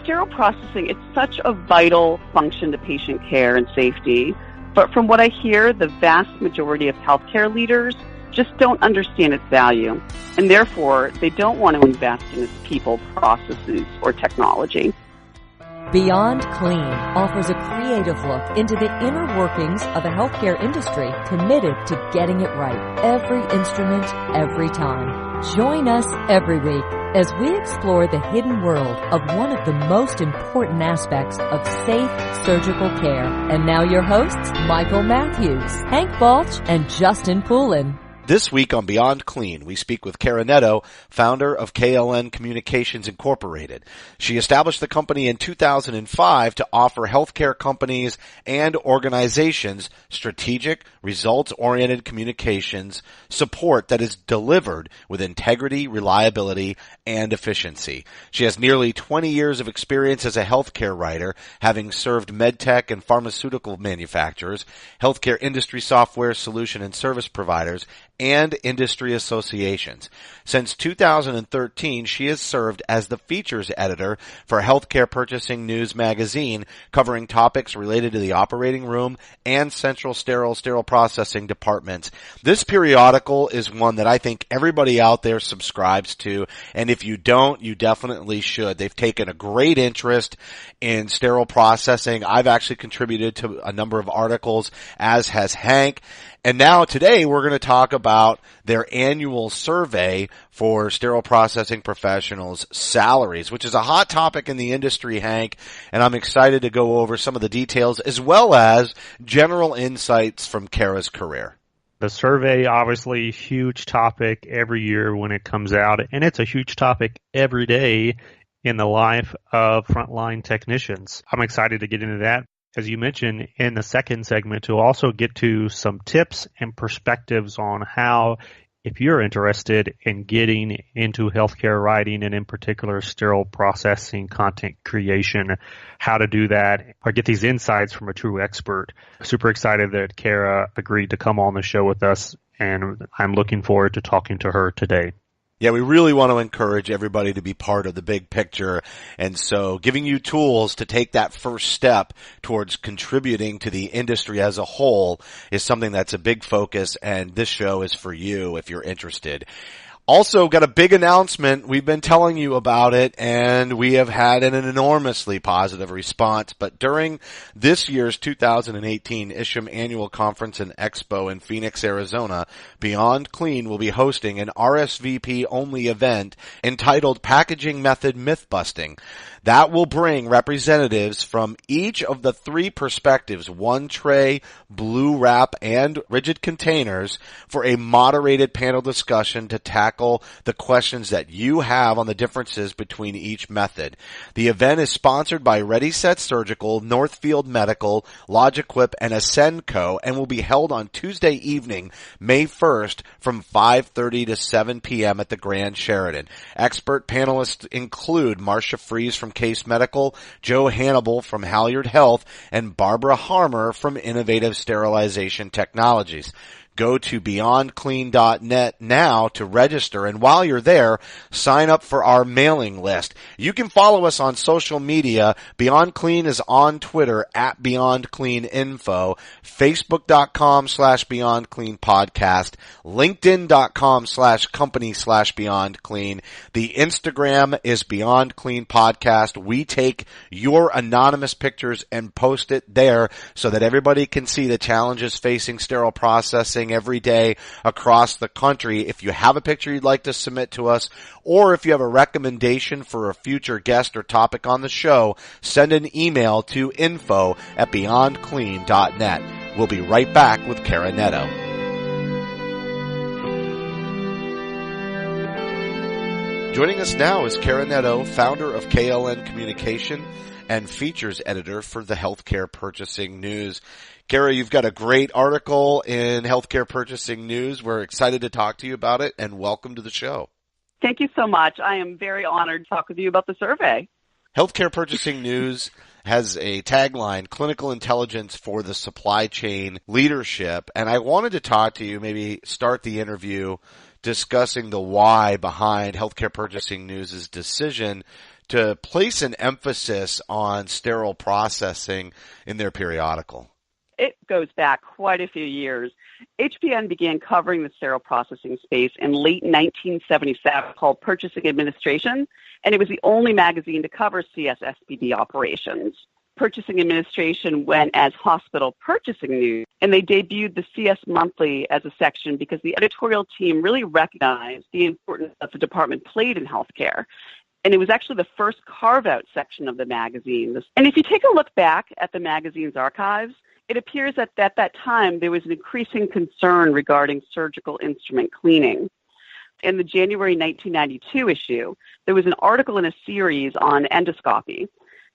Sterile processing, it's such a vital function to patient care and safety. But from what I hear, the vast majority of healthcare leaders just don't understand its value. And therefore, they don't want to invest in its people, processes, or technology. Beyond Clean offers a creative look into the inner workings of a healthcare industry committed to getting it right every instrument, every time. Join us every week as we explore the hidden world of one of the most important aspects of safe surgical care. And now your hosts, Michael Matthews, Hank Balch, and Justin Poulin. This week on Beyond Clean, we speak with Kara Nadeau, founder of KLN Communications Incorporated. She established the company in 2005 to offer healthcare companies and organizations strategic, results-oriented communications support that is delivered with integrity, reliability, and efficiency. She has nearly 20 years of experience as a healthcare writer, having served MedTech and Pharmaceutical Manufacturers, healthcare industry software solution and service providers, and industry associations. Since 2013, she has served as the features editor for Healthcare Purchasing News magazine, covering topics related to the operating room and central sterile processing departments. This periodical is one that I think everybody out there subscribes to, and if you don't, you definitely should. They've taken a great interest in sterile processing. I've actually contributed to a number of articles, as has Hank. And now today we're going to talk about their annual survey for sterile processing professionals' salaries, which is a hot topic in the industry, Hank, and I'm excited to go over some of the details as well as general insights from Kara's career. The survey, obviously, huge topic every year when it comes out, and it's a huge topic every day in the life of frontline technicians. I'm excited to get into that. As you mentioned in the second segment, to also get to some tips and perspectives on how, if you're interested in getting into healthcare writing and in particular sterile processing content creation, how to do that or get these insights from a true expert. Super excited that Kara agreed to come on the show with us, and I'm looking forward to talking to her today. Yeah, we really want to encourage everybody to be part of the big picture, and so giving you tools to take that first step towards contributing to the industry as a whole is something that's a big focus, and this show is for you if you're interested. Also, got a big announcement. We've been telling you about it, and we have had an enormously positive response. But during this year's 2018 ISHM Annual Conference and Expo in Phoenix, Arizona, Beyond Clean will be hosting an RSVP-only event entitled Packaging Method Myth-Busting. That will bring representatives from each of the three perspectives, one tray, blue wrap, and rigid containers, for a moderated panel discussion to tackle the questions that you have on the differences between each method. The event is sponsored by Ready Set Surgical, Northfield Medical, Logiequip, and Ascenco, and will be held on Tuesday evening, May 1st, from 5:30 to 7 p.m. at the Grand Sheraton. Expert panelists include Marcia Fries from Case Medical, Joe Hannibal from Halyard Health, and Barbara Harmer from Innovative Sterilization Technologies. Go to beyondclean.net now to register, and while you're there, sign up for our mailing list. You can follow us on social media. Beyond Clean is on Twitter at Beyond Clean Info, Facebook.com/Beyond Clean Podcast, LinkedIn.com/company/Beyond Clean. The Instagram is Beyond Clean Podcast. We take your anonymous pictures and post it there so that everybody can see the challenges facing sterile processing every day across the country. If you have a picture you'd like to submit to us, or if you have a recommendation for a future guest or topic on the show, send an email to info@beyondclean.net. We'll be right back with Kara Nadeau. Joining us now is Kara Nadeau, founder of KLN Communications and features editor for the Healthcare Purchasing News. Kara, you've got a great article in Healthcare Purchasing News. We're excited to talk to you about it, and welcome to the show. Thank you so much. I am very honored to talk with you about the survey. Healthcare Purchasing News has a tagline, Clinical Intelligence for the Supply Chain Leadership, and I wanted to talk to you, maybe start the interview discussing the why behind Healthcare Purchasing News' decision to place an emphasis on sterile processing in their periodical. It goes back quite a few years. HPN began covering the sterile processing space in late 1977, called Purchasing Administration, and it was the only magazine to cover CSPD operations. Purchasing Administration went as Hospital Purchasing News, and they debuted the CS Monthly as a section because the editorial team really recognized the importance that the department played in healthcare. And it was actually the first carve-out section of the magazine. And if you take a look back at the magazine's archives, it appears that at that time there was an increasing concern regarding surgical instrument cleaning. In the January 1992 issue, there was an article in a series on endoscopy.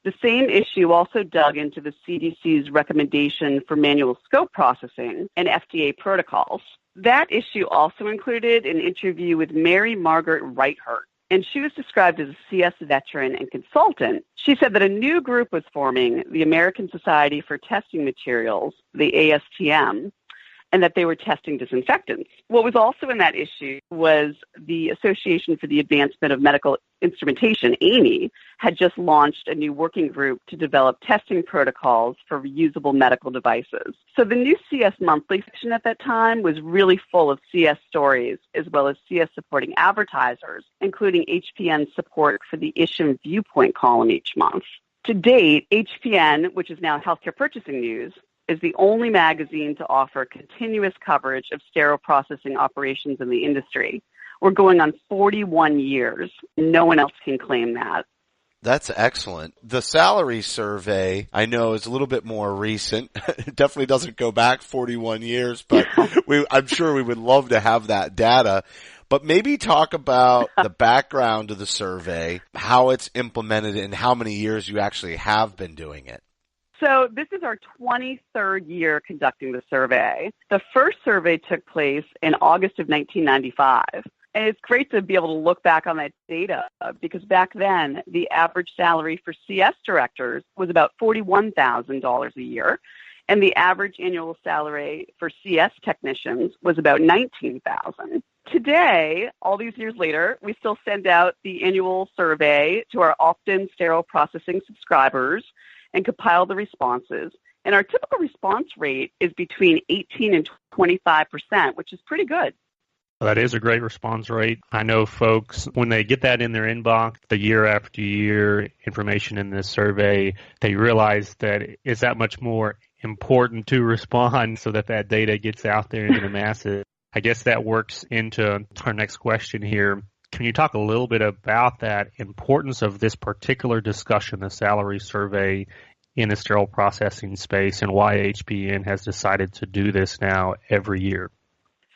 The same issue also dug into the CDC's recommendation for manual scope processing and FDA protocols. That issue also included an interview with Mary Margaret Reithert, and she was described as a CS veteran and consultant. She said that a new group was forming, the American Society for Testing Materials, the ASTM, and that they were testing disinfectants. What was also in that issue was the Association for the Advancement of Medical Instrumentation, AMI, had just launched a new working group to develop testing protocols for reusable medical devices. So the new CS Monthly section at that time was really full of CS stories, as well as CS supporting advertisers, including HPN's support for the Isham Viewpoint column each month. To date, HPN, which is now Healthcare Purchasing News, is the only magazine to offer continuous coverage of sterile processing operations in the industry. We're going on 41 years. No one else can claim that. That's excellent. The salary survey, I know, is a little bit more recent. It definitely doesn't go back 41 years, but I'm sure we would love to have that data. But maybe talk about the background of the survey, how it's implemented, and how many years you actually have been doing it. So this is our 23rd year conducting the survey. The first survey took place in August of 1995. And it's great to be able to look back on that data because back then, the average salary for CS directors was about $41,000 a year. And the average annual salary for CS technicians was about $19,000. Today, all these years later, we still send out the annual survey to our opt-in sterile processing subscribers and compile the responses. And our typical response rate is between 18 and 25%, which is pretty good. That is a great response rate. I know folks, when they get that in their inbox, the year after year information in this survey, they realize that it's that much more important to respond so that that data gets out there into the masses. I guess that works into our next question here. Can you talk a little bit about that importance of this particular discussion, the salary survey in the sterile processing space, and why HPN has decided to do this now every year?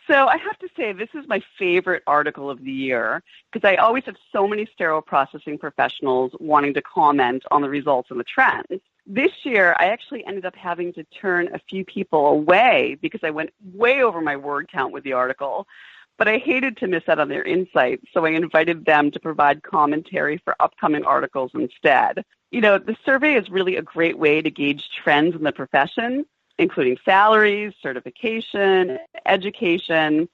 So I have to say this is my favorite article of the year because I always have so many sterile processing professionals wanting to comment on the results and the trends. This year, I actually ended up having to turn a few people away because I went way over my word count with the article. But I hated to miss out on their insights, so I invited them to provide commentary for upcoming articles instead. You know, the survey is really a great way to gauge trends in the profession, including salaries, certification, education,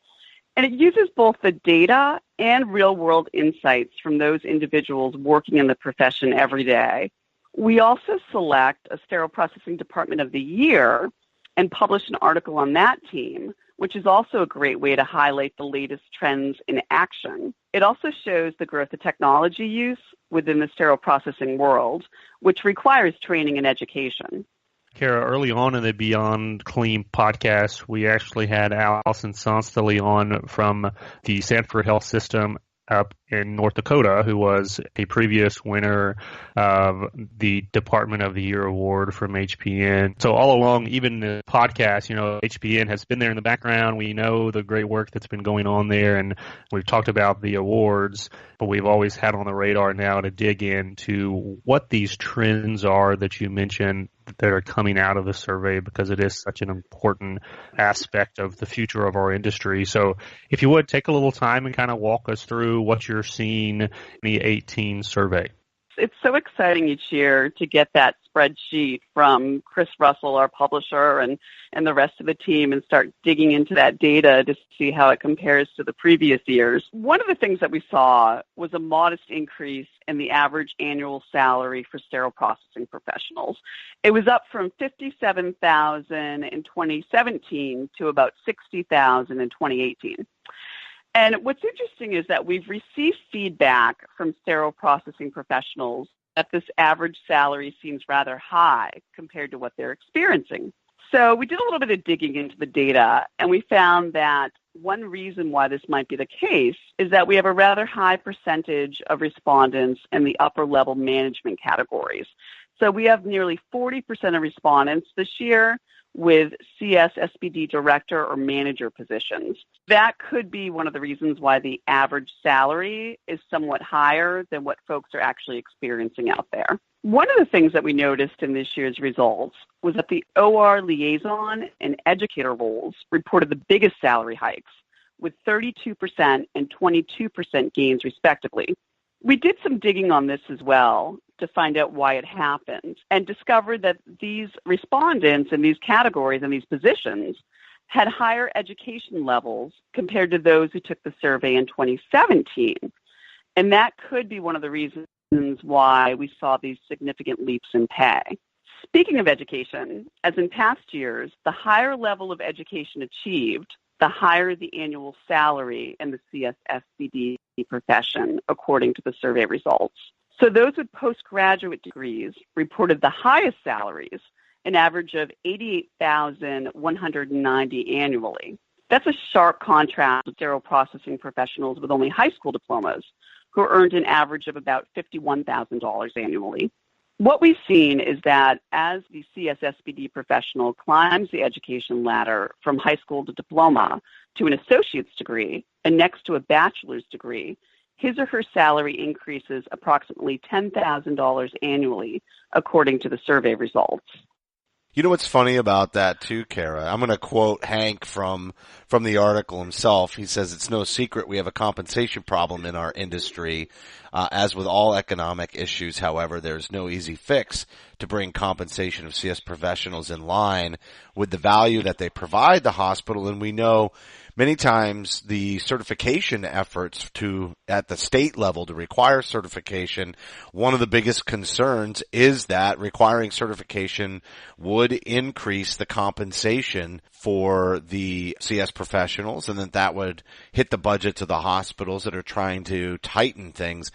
and it uses both the data and real-world insights from those individuals working in the profession every day. We also select a sterile processing department of the year and publish an article on that team, which is also a great way to highlight the latest trends in action. It also shows the growth of technology use within the sterile processing world, which requires training and education. Kara, early on in the Beyond Clean podcast, we actually had Allison Sonstally on from the Sanford Health System up in North Dakota, who was a previous winner of the Department of the Year award from HPN. So all along, even the podcast, you know, HPN has been there in the background. We know the great work that's been going on there, and we've talked about the awards, but we've always had on the radar now to dig into what these trends are that you mentioned that are coming out of the survey, because it is such an important aspect of the future of our industry. So if you would, take a little time and kind of walk us through what you're seeing in the 18 survey. It's so exciting each year to get that spreadsheet from Chris Russell, our publisher, and the rest of the team and start digging into that data to see how it compares to the previous years. One of the things that we saw was a modest increase in the average annual salary for sterile processing professionals. It was up from $57,000 in 2017 to about $60,000 in 2018. And what's interesting is that we've received feedback from sterile processing professionals that this average salary seems rather high compared to what they're experiencing. So we did a little bit of digging into the data, and we found that one reason why this might be the case is that we have a rather high percentage of respondents in the upper-level management categories. So we have nearly 40% of respondents this year with CSPD director or manager positions. That could be one of the reasons why the average salary is somewhat higher than what folks are actually experiencing out there. One of the things that we noticed in this year's results was that the OR liaison and educator roles reported the biggest salary hikes, with 32% and 22% gains respectively. We did some digging on this as well to find out why it happened and discovered that these respondents in these categories and these positions had higher education levels compared to those who took the survey in 2017. And that could be one of the reasons why we saw these significant leaps in pay. Speaking of education, as in past years, the higher level of education achieved, the higher the annual salary in the CSPD profession, according to the survey results. So those with postgraduate degrees reported the highest salaries, an average of $88,190 annually. That's a sharp contrast with sterile processing professionals with only high school diplomas, who earned an average of about $51,000 annually. What we've seen is that as the CSPD professional climbs the education ladder from high school to diploma to an associate's degree and next to a bachelor's degree, his or her salary increases approximately $10,000 annually, according to the survey results. You know what's funny about that too, Kara? I'm going to quote Hank from the article himself. He says, "It's no secret we have a compensation problem in our industry. As with all economic issues, however, there's no easy fix to bring compensation of CS professionals in line with the value that they provide the hospital. And we know many times the certification efforts at the state level to require certification, one of the biggest concerns is that requiring certification would increase the compensation for the CS professionals, and that would hit the budgets of the hospitals that are trying to tighten things.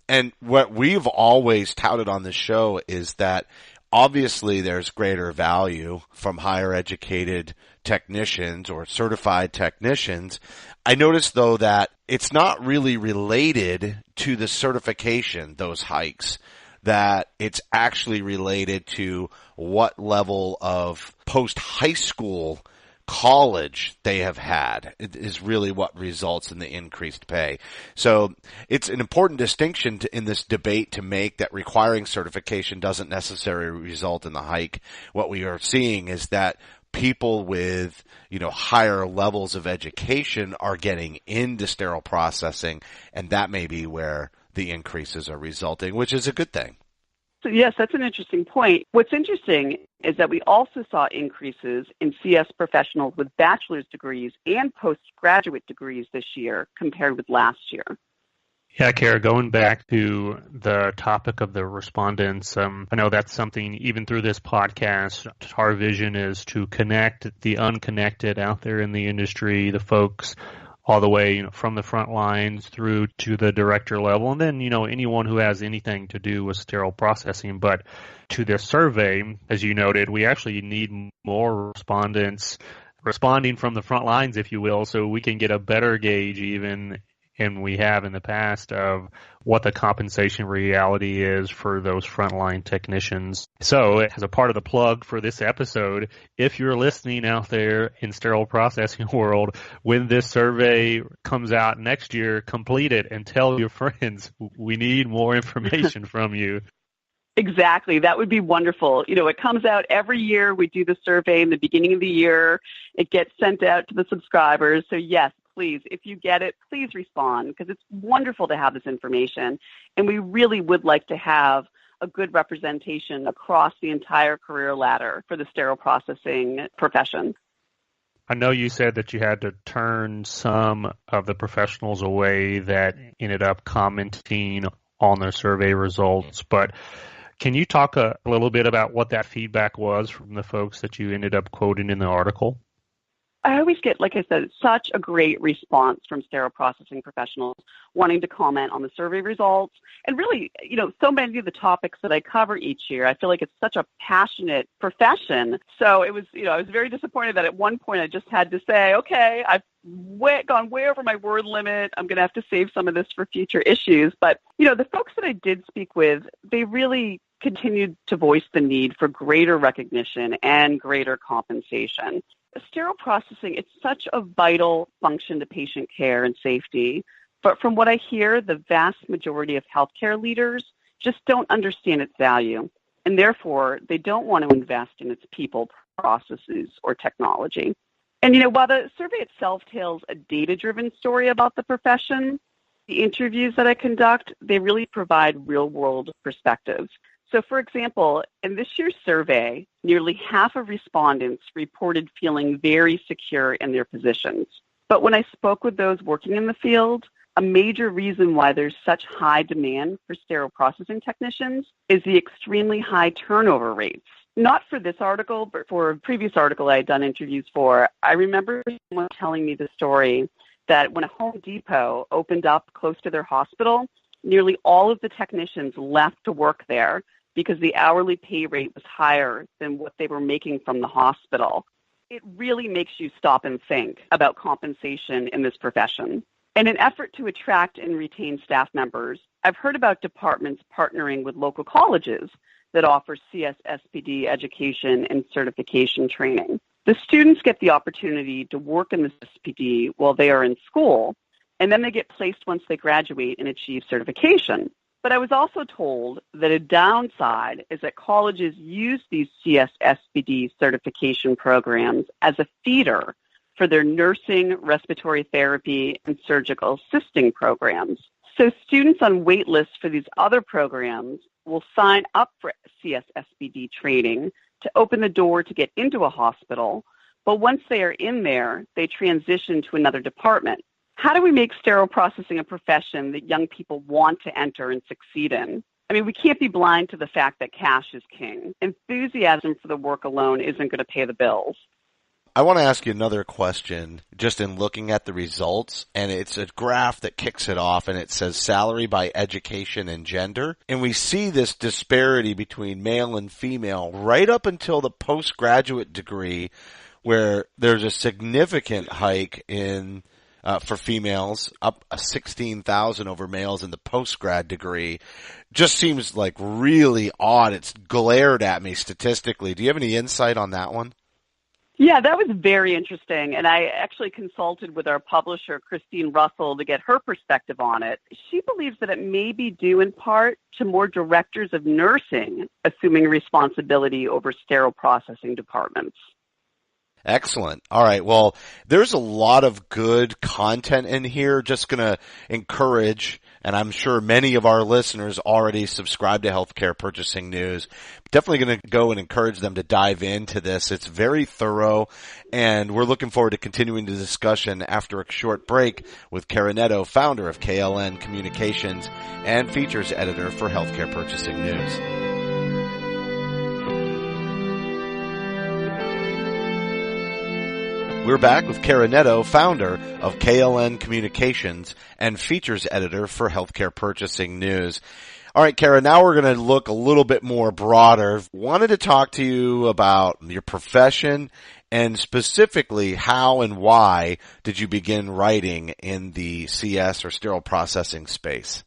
And what we've always touted on this show is that obviously there's greater value from higher educated technicians or certified technicians. I noticed though that it's not really related to the certification, those hikes, that it's actually related to what level of post-high school college they have had. It is really what results in the increased pay. So it's an important distinction in this debate to make, that requiring certification doesn't necessarily result in the hike. What we are seeing is that people with, higher levels of education are getting into sterile processing, and that may be where the increases are resulting, which is a good thing. So yes, that's an interesting point. What's interesting is that we also saw increases in CS professionals with bachelor's degrees and postgraduate degrees this year compared with last year. Yeah, Kara, going back to the topic of the respondents, I know that's something, even through this podcast, our vision is to connect the unconnected out there in the industry, the folks all the way from the front lines through to the director level, and then anyone who has anything to do with sterile processing. But to this survey, as you noted, we actually need more respondents responding from the front lines, if you will, so we can get a better gauge even than we have in the past of what the compensation reality is for those frontline technicians. So as a part of the plug for this episode, if you're listening out there in sterile processing world, when this survey comes out next year, complete it and tell your friends. We need more information from you. Exactly. That would be wonderful. It comes out every year. We do the survey in the beginning of the year. It gets sent out to the subscribers. So yes, please, if you get it, please respond, because it's wonderful to have this information. And we really would like to have a good representation across the entire career ladder for the sterile processing profession. I know you said that you had to turn some of the professionals away that ended up commenting on their survey results, but can you talk a little bit about what that feedback was from the folks that you ended up quoting in the article? I always get, like I said, such a great response from sterile processing professionals wanting to comment on the survey results. And really, so many of the topics that I cover each year, I feel like it's such a passionate profession. So it was, I was very disappointed that at one point I just had to say, okay, I've gone way over my word limit. I'm going to have to save some of this for future issues. But, the folks that I did speak with, they really continued to voice the need for greater recognition and greater compensation. Sterile processing, it's such a vital function to patient care and safety. But from what I hear, the vast majority of healthcare leaders just don't understand its value. And therefore, they don't want to invest in its people, processes, or technology. And, while the survey itself tells a data-driven story about the profession, the interviews that I conduct, they really provide real-world perspectives. So, for example, in this year's survey, nearly half of respondents reported feeling very secure in their positions. But when I spoke with those working in the field, a major reason why there's such high demand for sterile processing technicians is the extremely high turnover rates. Not for this article, but for a previous article I had done interviews for, I remember someone telling me the story that when a Home Depot opened up close to their hospital, nearly all of the technicians left to work there because the hourly pay rate was higher than what they were making from the hospital. It really makes you stop and think about compensation in this profession. In an effort to attract and retain staff members, I've heard about departments partnering with local colleges that offer CSPD education and certification training. The students get the opportunity to work in the CSPD while they are in school, and then they get placed once they graduate and achieve certification. But I was also told that a downside is that colleges use these CSPD certification programs as a feeder for their nursing, respiratory therapy, and surgical assisting programs. So students on wait lists for these other programs will sign up for CSPD training to open the door to get into a hospital, but once they are in there, they transition to another department. How do we make sterile processing a profession that young people want to enter and succeed in? I mean, we can't be blind to the fact that cash is king. Enthusiasm for the work alone isn't going to pay the bills. I want to ask you another question just in looking at the results, and it's a graph that kicks it off, and it says salary by education and gender. And we see this disparity between male and female right up until the postgraduate degree, where there's a significant hike in for females, up 16,000 over males in the postgrad degree. Just seems like really odd. It's glared at me statistically. Do you have any insight on that one? Yeah, that was very interesting, and I actually consulted with our publisher, Christine Russell, to get her perspective on it. She believes that it may be due in part to more directors of nursing assuming responsibility over sterile processing departments. Excellent. All right. Well, there's a lot of good content in here. Just going to encourage, and I'm sure many of our listeners already subscribe to Healthcare Purchasing News. Definitely going to go and encourage them to dive into this. It's very thorough, and we're looking forward to continuing the discussion after a short break with Kara Nadeau, founder of KLN Communications and features editor for Healthcare Purchasing News. We're back with Kara Nadeau, founder of KLN Communications and features editor for Healthcare Purchasing News. All right, Kara, now we're going to look a little bit more broader. Wanted to talk to you about your profession and specifically how and why did you begin writing in the CS or sterile processing space?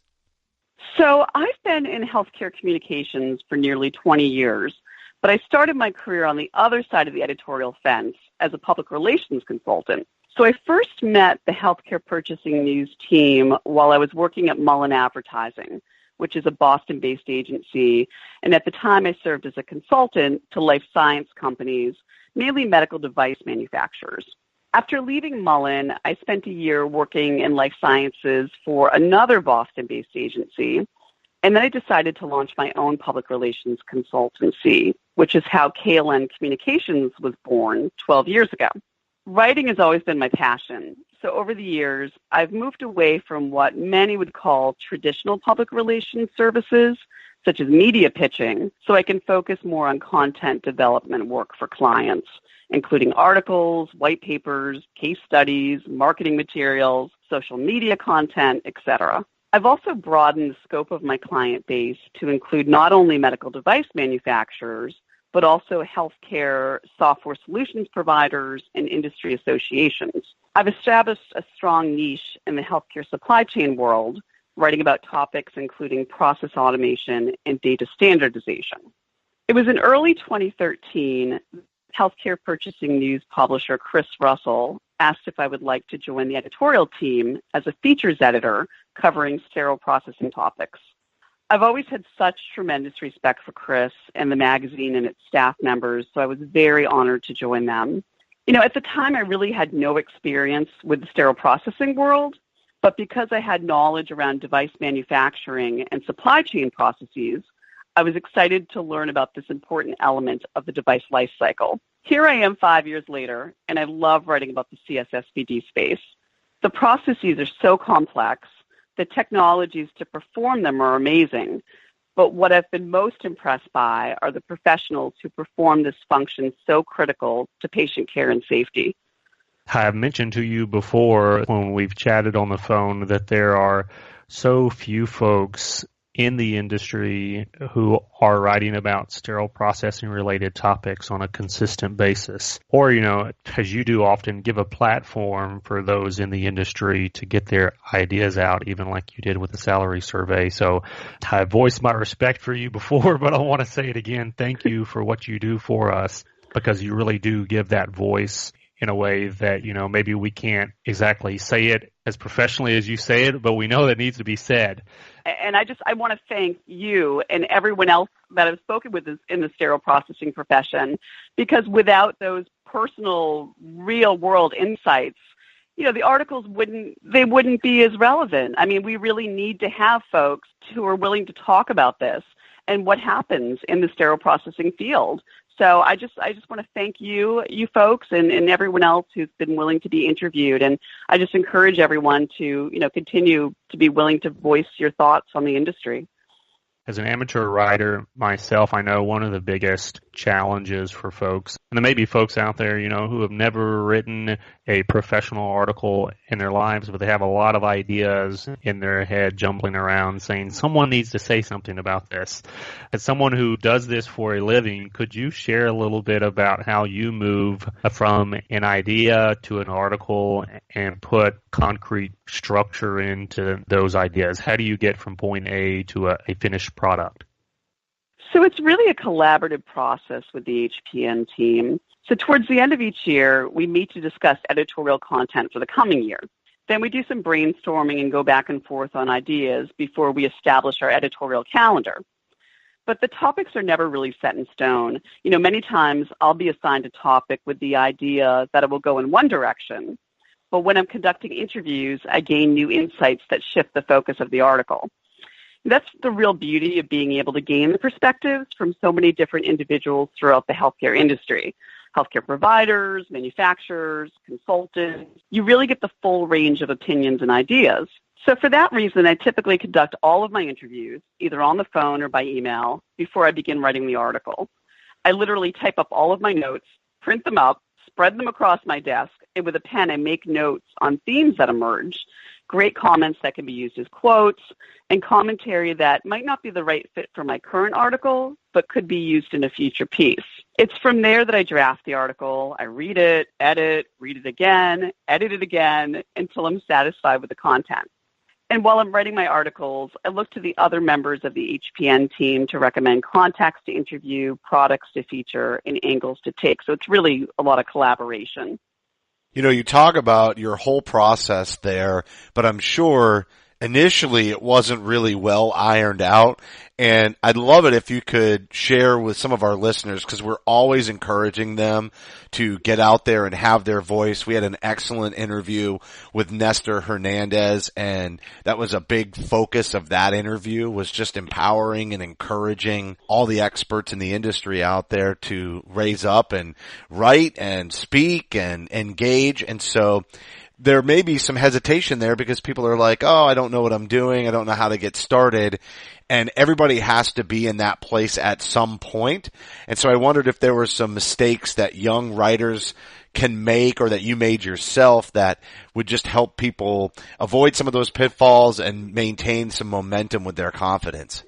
So I've been in healthcare communications for nearly 20 years. But I started my career on the other side of the editorial fence as a public relations consultant. So I first met the Healthcare Purchasing News team while I was working at Mullen Advertising, which is a Boston-based agency. And at the time, I served as a consultant to life science companies, mainly medical device manufacturers. After leaving Mullen, I spent a year working in life sciences for another Boston-based agency, and then I decided to launch my own public relations consultancy, which is how KLN Communications was born 12 years ago. Writing has always been my passion, so over the years, I've moved away from what many would call traditional public relations services, such as media pitching, so I can focus more on content development work for clients, including articles, white papers, case studies, marketing materials, social media content, etc. I've also broadened the scope of my client base to include not only medical device manufacturers, but also healthcare software solutions providers and industry associations. I've established a strong niche in the healthcare supply chain world, writing about topics including process automation and data standardization. It was in early 2013, healthcare purchasing news publisher Chris Russell asked if I would like to join the editorial team as a features editor covering sterile processing topics. I've always had such tremendous respect for Chris and the magazine and its staff members, so I was very honored to join them. At the time, I really had no experience with the sterile processing world, but because I had knowledge around device manufacturing and supply chain processes, I was excited to learn about this important element of the device life cycle. Here I am 5 years later, and I love writing about the CSPD space. The processes are so complex. The technologies to perform them are amazing. But what I've been most impressed by are the professionals who perform this function so critical to patient care and safety. I've mentioned to you before when we've chatted on the phone that there are so few folks in the industry who are writing about sterile processing related topics on a consistent basis. Or, as you do often, give a platform for those in the industry to get their ideas out, even like you did with the salary survey. So I voiced my respect for you before, but I want to say it again. Thank you for what you do for us, because you really do give that voice in a way that, maybe we can't exactly say it as professionally as you say it, but we know that needs to be said. And I want to thank you and everyone else that I've spoken with in the sterile processing profession, because without those personal, real-world insights, the articles wouldn't be as relevant. I mean, we really need to have folks who are willing to talk about this and what happens in the sterile processing field. So I just want to thank you folks and everyone else who's been willing to be interviewed. And I just encourage everyone to, continue to be willing to voice your thoughts on the industry. As an amateur writer myself, I know one of the biggest challenges for folks, and there may be folks out there, who have never written a professional article in their lives, but they have a lot of ideas in their head jumbling around saying, someone needs to say something about this. As someone who does this for a living, could you share a little bit about how you move from an idea to an article and put concrete structure into those ideas? How do you get from point A to a finished product? So it's really a collaborative process with the HPN team. So towards the end of each year, we meet to discuss editorial content for the coming year. Then we do some brainstorming and go back and forth on ideas before we establish our editorial calendar. But the topics are never really set in stone. Many times I'll be assigned a topic with the idea that it will go in one direction. But when I'm conducting interviews, I gain new insights that shift the focus of the article. That's the real beauty of being able to gain the perspectives from so many different individuals throughout the healthcare industry. Healthcare providers, manufacturers, consultants. You really get the full range of opinions and ideas. So for that reason, I typically conduct all of my interviews, either on the phone or by email, before I begin writing the article. I literally type up all of my notes, print them up, spread them across my desk, and with a pen I make notes on themes that emerge, great comments that can be used as quotes, and commentary that might not be the right fit for my current article, but could be used in a future piece. It's from there that I draft the article. I read it, edit, read it again, edit it again, until I'm satisfied with the content. And while I'm writing my articles, I look to the other members of the HPN team to recommend contacts to interview, products to feature, and angles to take. So it's really a lot of collaboration. You talk about your whole process there, but I'm sure initially it wasn't really well ironed out. And I'd love it if you could share with some of our listeners, because we're always encouraging them to get out there and have their voice. We had an excellent interview with Nestor Hernandez, and that was a big focus of that interview, was just empowering and encouraging all the experts in the industry out there to raise up and write and speak and engage. And so there may be some hesitation there because people are like, oh, I don't know what I'm doing. I don't know how to get started. And everybody has to be in that place at some point. And so I wondered if there were some mistakes that young writers can make or that you made yourself that would just help people avoid some of those pitfalls and maintain some momentum with their confidence.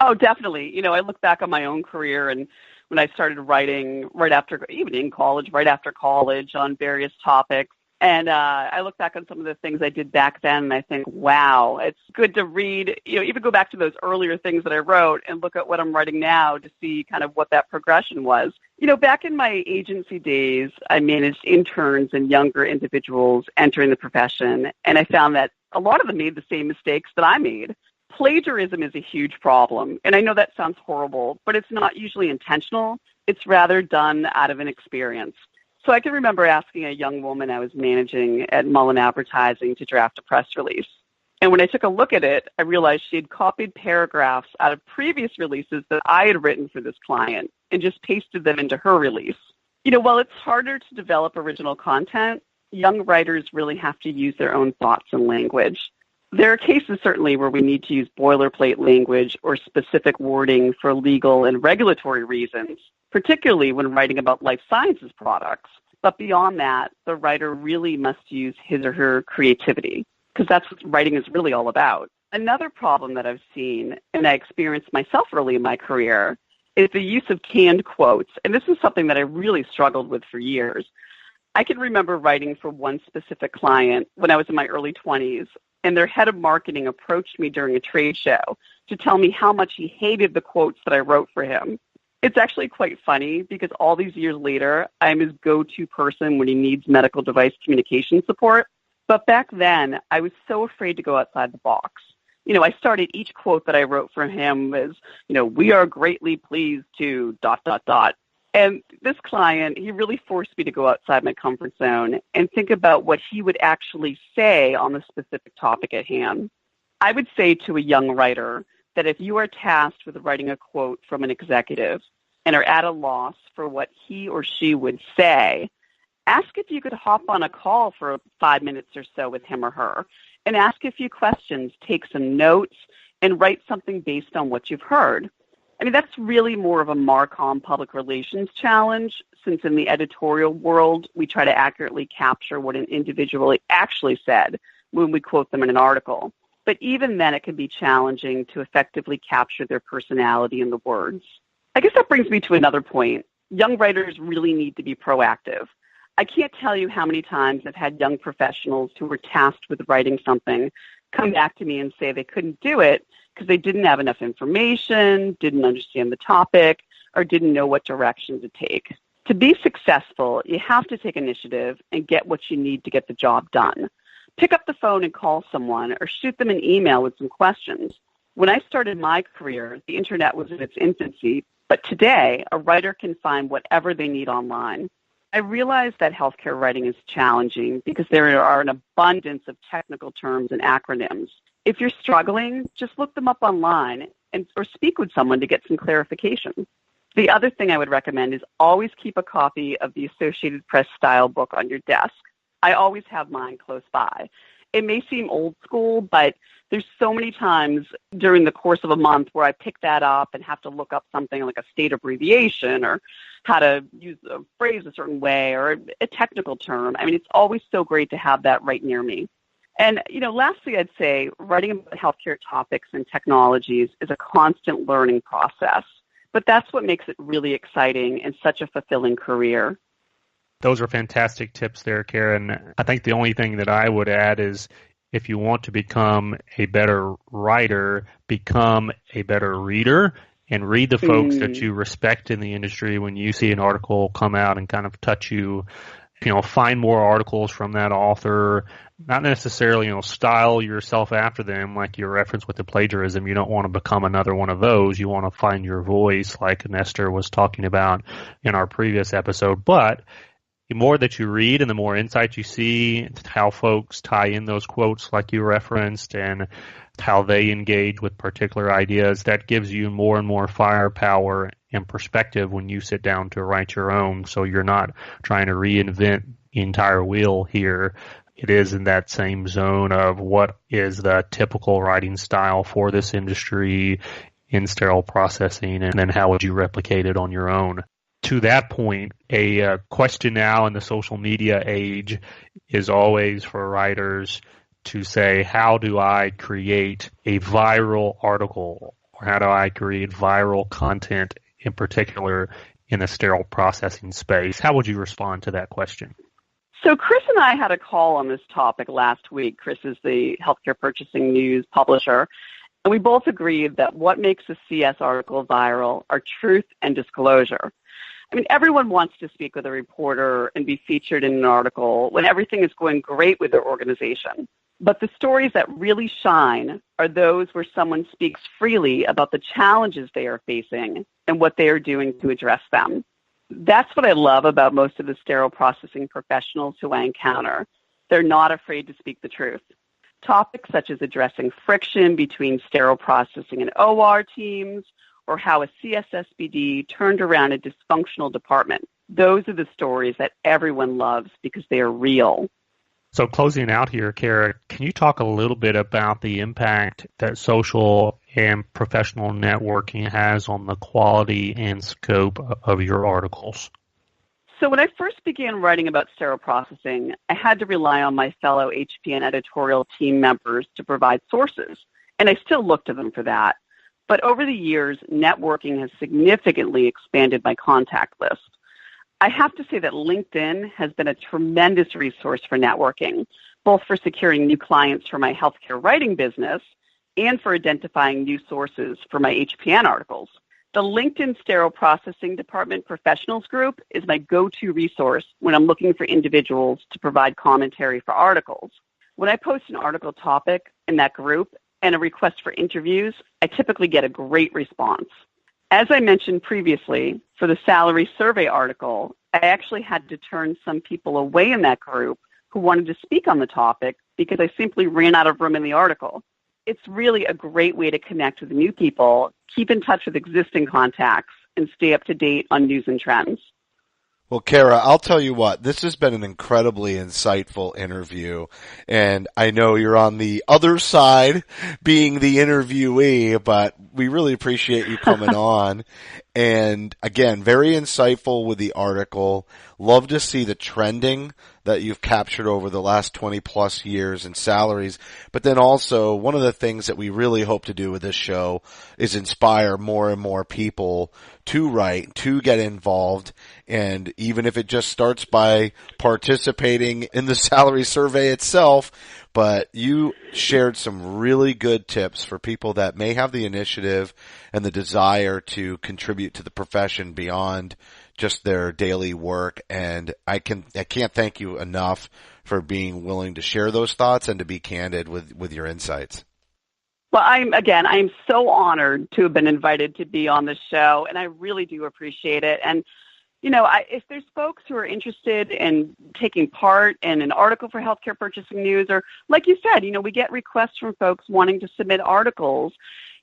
Oh, definitely. I look back on my own career and when I started writing right after, even in college, right after college on various topics. And I look back on some of the things I did back then, and I think, wow, it's good to read, even go back to those earlier things that I wrote and look at what I'm writing now to see kind of what that progression was. Back in my agency days, I managed interns and younger individuals entering the profession, and I found that a lot of them made the same mistakes that I made. Plagiarism is a huge problem, and I know that sounds horrible, but it's not usually intentional. It's rather done out of inexperience. So I can remember asking a young woman I was managing at Mullen Advertising to draft a press release. And when I took a look at it, I realized she had copied paragraphs out of previous releases that I had written for this client and just pasted them into her release. While it's harder to develop original content, young writers really have to use their own thoughts and language. There are cases certainly where we need to use boilerplate language or specific wording for legal and regulatory reasons, particularly when writing about life sciences products. But beyond that, the writer really must use his or her creativity, because that's what writing is really all about. Another problem that I've seen, and I experienced myself early in my career, is the use of canned quotes. And this is something that I really struggled with for years. I can remember writing for one specific client when I was in my early 20s, and their head of marketing approached me during a trade show to tell me how much he hated the quotes that I wrote for him. It's actually quite funny because all these years later, I'm his go-to person when he needs medical device communication support. But back then, I was so afraid to go outside the box. I started each quote that I wrote for him as, we are greatly pleased to ... And this client, he really forced me to go outside my comfort zone and think about what he would actually say on the specific topic at hand. I would say to a young writer that if you are tasked with writing a quote from an executive and are at a loss for what he or she would say, ask if you could hop on a call for 5 minutes or so with him or her and ask a few questions, take some notes, and write something based on what you've heard. That's really more of a Marcom public relations challenge, since in the editorial world, we try to accurately capture what an individual actually said when we quote them in an article. But even then, it can be challenging to effectively capture their personality in the words. I guess that brings me to another point. Young writers really need to be proactive. I can't tell you how many times I've had young professionals who were tasked with writing something come back to me and say they couldn't do it because they didn't have enough information, didn't understand the topic, or didn't know what direction to take. To be successful, you have to take initiative and get what you need to get the job done. Pick up the phone and call someone or shoot them an email with some questions. When I started my career, the internet was in its infancy, but today a writer can find whatever they need online. I realize that healthcare writing is challenging because there are an abundance of technical terms and acronyms. If you're struggling, just look them up online or speak with someone to get some clarification. The other thing I would recommend is always keep a copy of the Associated Press style book on your desk. I always have mine close by. It may seem old school, but there's so many times during the course of a month where I pick that up and have to look up something like a state abbreviation or how to use a phrase a certain way or a technical term. It's always so great to have that right near me. And, lastly, I'd say writing about healthcare topics and technologies is a constant learning process. But that's what makes it really exciting and such a fulfilling career. Those are fantastic tips there, Karen. I think the only thing that I would add is if you want to become a better writer, become a better reader and read the folks that you respect in the industry when you see an article come out and kind of touch you find more articles from that author, not necessarily, style yourself after them, like your reference with the plagiarism. You don't want to become another one of those. You want to find your voice, like Nestor was talking about in our previous episode. But the more that you read and the more insights you see, how folks tie in those quotes like you referenced and how they engage with particular ideas, that gives you more and more firepower and perspective when you sit down to write your own. So you're not trying to reinvent the entire wheel here. It is in that same zone of what is the typical writing style for this industry in sterile processing, and then how would you replicate it on your own. To that point, a question now in the social media age is always for writers to say, how do I create a viral article, or how do I create viral content in particular in the sterile processing space? How would you respond to that question? So Chris and I had a call on this topic last week. Chris is the Healthcare Purchasing News publisher, and we both agreed that what makes a CS article viral are truth and disclosure. I mean, everyone wants to speak with a reporter and be featured in an article when everything is going great with their organization. But the stories that really shine are those where someone speaks freely about the challenges they are facing and what they are doing to address them. That's what I love about most of the sterile processing professionals who I encounter. They're not afraid to speak the truth. Topics such as addressing friction between sterile processing and OR teams, or how a CSPD turned around a dysfunctional department. Those are the stories that everyone loves because they are real. So closing out here, Kara, can you talk a little bit about the impact that social and professional networking has on the quality and scope of your articles? So when I first began writing about sterile processing, I had to rely on my fellow HPN editorial team members to provide sources, and I still look to them for that. But over the years, networking has significantly expanded my contact list. I have to say that LinkedIn has been a tremendous resource for networking, both for securing new clients for my healthcare writing business and for identifying new sources for my HPN articles. The LinkedIn Sterile Processing Department Professionals Group is my go-to resource when I'm looking for individuals to provide commentary for articles. When I post an article topic in that group and a request for interviews, I typically get a great response. As I mentioned previously, for the salary survey article, I actually had to turn some people away in that group who wanted to speak on the topic because I simply ran out of room in the article. It's really a great way to connect with new people, keep in touch with existing contacts, and stay up to date on news and trends. Well, Kara, I'll tell you what, this has been an incredibly insightful interview, and I know you're on the other side being the interviewee, but we really appreciate you coming on. And again, very insightful with the article. Love to see the trending that you've captured over the last 20 plus years in salaries. But then also, one of the things that we really hope to do with this show is inspire more and more people to write, to get involved. And even if it just starts by participating in the salary survey itself, but you shared some really good tips for people that may have the initiative and the desire to contribute to the profession beyond just their daily work. And I can't thank you enough for being willing to share those thoughts and to be candid with your insights. Well, I'm so honored to have been invited to be on the show, and I really do appreciate it. And if there's folks who are interested in taking part in an article for Healthcare Purchasing News, or like you said, we get requests from folks wanting to submit articles.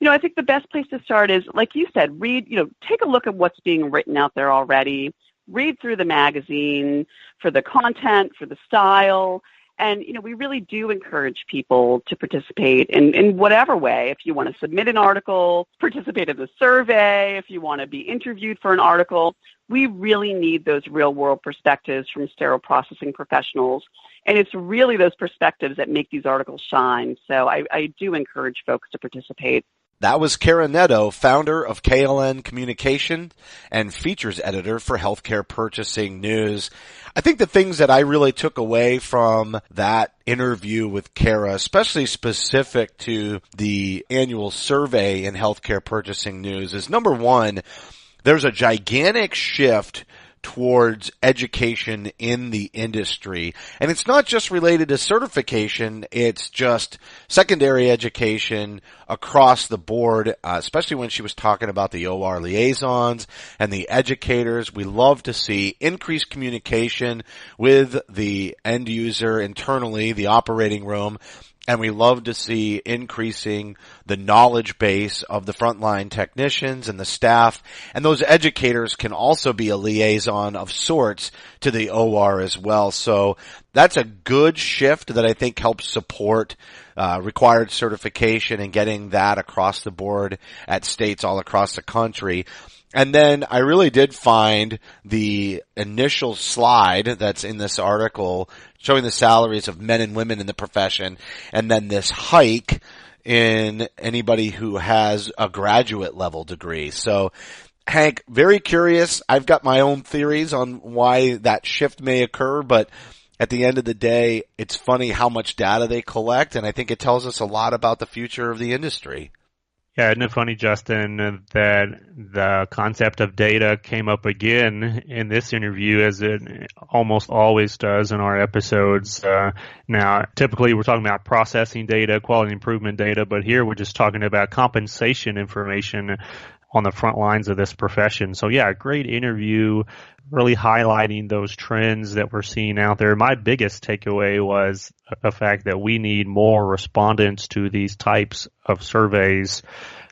I think the best place to start is, like you said, read, take a look at what's being written out there already. Read through the magazine for the content, for the style. And, we really do encourage people to participate in whatever way. If you want to submit an article, participate in the survey, if you want to be interviewed for an article, we really need those real-world perspectives from sterile processing professionals. And it's really those perspectives that make these articles shine. So I do encourage folks to participate. That was Kara Nadeau, founder of KLN Communications and features editor for Healthcare Purchasing News. I think the things that I really took away from that interview with Kara, especially specific to the annual survey in Healthcare Purchasing News, is number one, there's a gigantic shift towards education in the industry. And it's not just related to certification, it's just secondary education across the board, especially when she was talking about the OR liaisons and the educators. We love to see increased communication with the end user internally, the operating room, and we love to see increasing the knowledge base of the frontline technicians and the staff. And those educators can also be a liaison of sorts to the OR as well. So that's a good shift that I think helps support required certification and getting that across the board at states all across the country. And then I really did find the initial slide that's in this article showing the salaries of men and women in the profession, and then this hike in anybody who has a graduate level degree. So, Hank, very curious. I've got my own theories on why that shift may occur, but at the end of the day, it's funny how much data they collect, and I think it tells us a lot about the future of the industry. Yeah, isn't it funny, Justin, that the concept of data came up again in this interview, as it almost always does in our episodes. Now, typically we're talking about processing data, quality improvement data, but here we're just talking about compensation information on the front lines of this profession. So yeah, great interview, really highlighting those trends that we're seeing out there. My biggest takeaway was the fact that we need more respondents to these types of surveys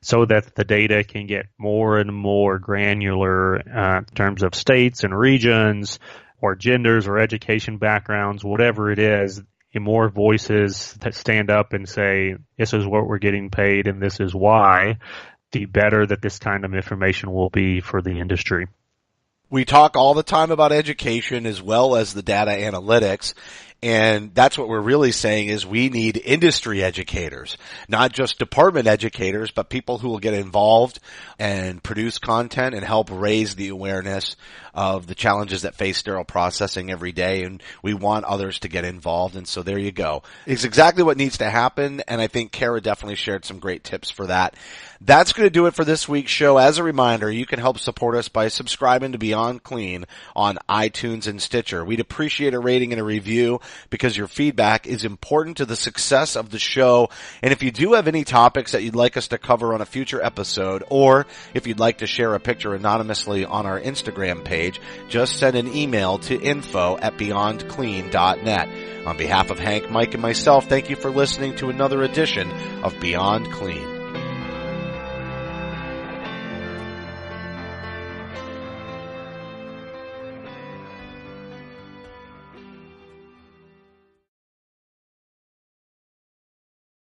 so that the data can get more and more granular in terms of states and regions or genders or education backgrounds, whatever it is. More voices that stand up and say, this is what we're getting paid and this is why, the better that this kind of information will be for the industry. We talk all the time about education as well as the data analytics, and that's what we're really saying is we need industry educators, not just department educators, but people who will get involved and produce content and help raise the awareness of the challenges that face sterile processing every day, and we want others to get involved, and so there you go. It's exactly what needs to happen, and I think Kara definitely shared some great tips for that. That's going to do it for this week's show. As a reminder, you can help support us by subscribing to Beyond Clean on iTunes and Stitcher. We'd appreciate a rating and a review because your feedback is important to the success of the show. And if you do have any topics that you'd like us to cover on a future episode, or if you'd like to share a picture anonymously on our Instagram page, just send an email to info@beyondclean.net. On behalf of Hank, Mike, and myself, thank you for listening to another edition of Beyond Clean.